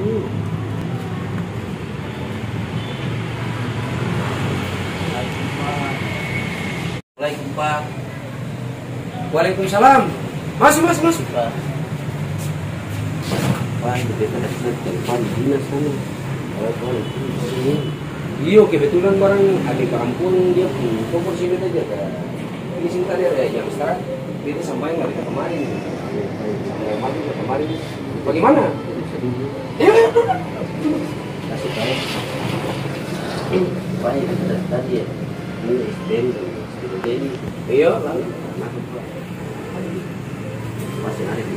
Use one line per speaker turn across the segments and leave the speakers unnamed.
Waalaikumsalam, Pak.
Waalaikumsalam. Masuk.
Pak, kita ada telepon dinas sana.
Iya, kebetulan barang adik kampung dia pun sini aja kan. Ini sini tadi ada jam sekarang. Dia sampai nggak kita kemarin. Kemarin. Bagaimana? Iya.
Kasih tahu. Pak, kita tadi ya. Ini SDM jadi.
Iya, lalu.
Masih ada di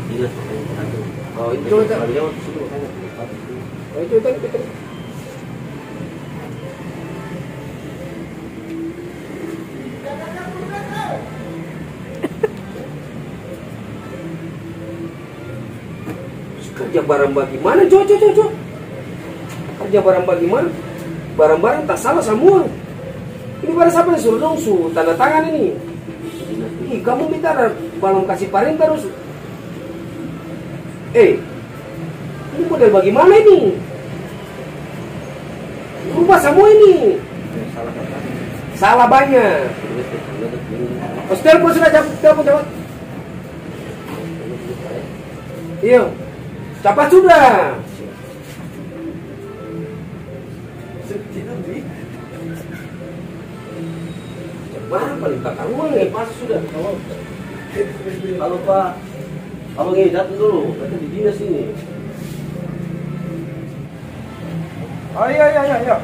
dinas makanya.
Oh, itu
kalau lewat situ makanya.
Oh, itu tadi. Kerja barang bagaimana? Jo. Kerja barang bagaimana? Barang-barang tak salah semua. Ini barang siapa yang suruh dong tanda tangan ini? Ih, kamu minta balon kasih paring terus. Ini model bagaimana ini? Rubah semua ini. Salah banyak. Oh, telepon sudah telepon. Iya. Cepat sudah. Mana paling tak karuan ya, pas sudah.
Halo Pak, abang ini datang dulu, kita di dinas ini.
Oh iya.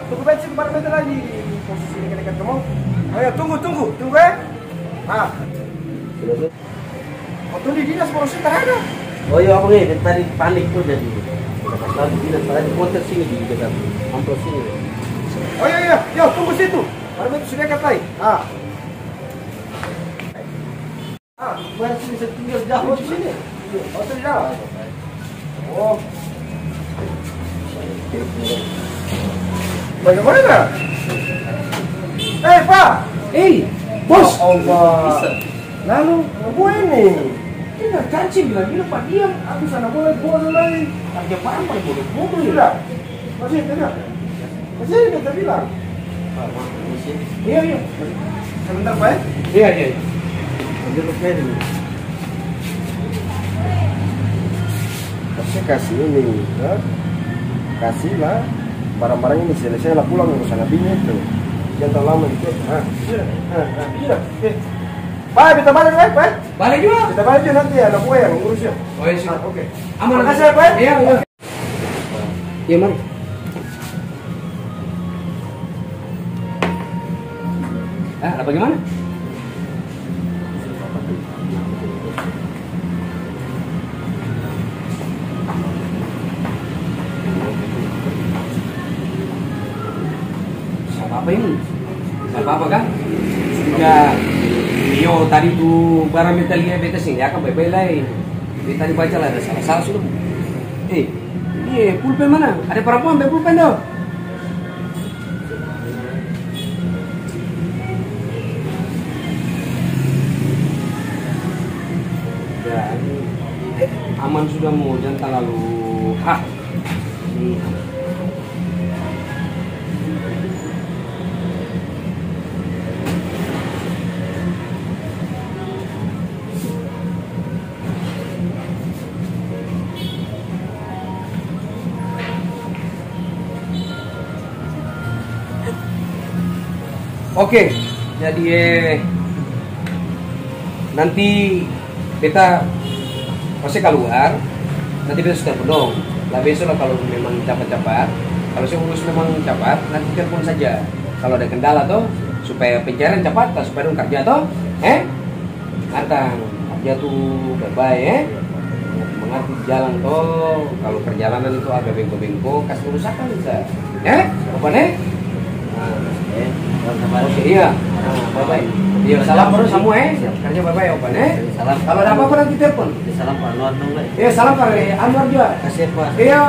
Tunggu bensin kemarin bentar lagi di posisi ini dekat kamu. Ayo tunggu ya. Waktu di dinas polisi tak ada.
Oh iya abang ini tadi panik tuh jadi. Kalau di dinas tadi kontes sini di dekat amplos sini.
Oh iya, tunggu situ. Kemarin itu sudah katai.
Masih bisa tinggal jauh di sini.
Oh sudah. Oh. Bagaimana? Pak.
Bos.
Allah. Lalu, apa ini?
Ini janji bilang Pak diam. Aku sana boleh lagi. Kerja barang paling bodoh.
Sudah. Masih tidak. Masih kita bilang.
Iya.
Sebentar Pak.
Iya.
Ambil lokal ini.
Saya kasih ini, kasihlah barang-barang ini selesai lah pulang urusan abinya itu. Jangan terlalu lama itu. Iya. Pak, kita balik Pak.
Balik juga.
Kita balik juga nanti ada kue yang ngurusnya.
Oh iya sih.
Oke.
Aman.
Makasih ya Pak.
Iya. Iya, mari. Ada bagaimana? Apa ini? Apa kan? Sudah. Yo tadi tuh barang metalnya beta sini akan bye-bye lain. Beta tadi baca lah ada salah sudah. Ini pulpen mana? Ada perempuan ambil pulpen dong. Aman sudah mau jangan terlalu Oke, jadi nanti beta pasti keluar, nanti beta sudah penuh. Lah besok lah kalau memang cepat-cepat, kalau saya urus memang cepat, nanti telepon saja. Kalau ada kendala tuh, supaya pencarian cepat, supaya dong kerja tuh, Antang kerja tuh bye-bye, mengerti jalan tuh. Kalau perjalanan itu agak bengkok-bengkok, kasih kerusakan bisa, apa nih? Oke, iya. Bye-bye. Iya, salam terus semua kerja bye-bye opan
Salam.
Kalau ada apa-apa nanti telepon.
Salam Pak Anwar dong.
Iya, salam Pak Anwar juga.
Kasih Pak.
Iya.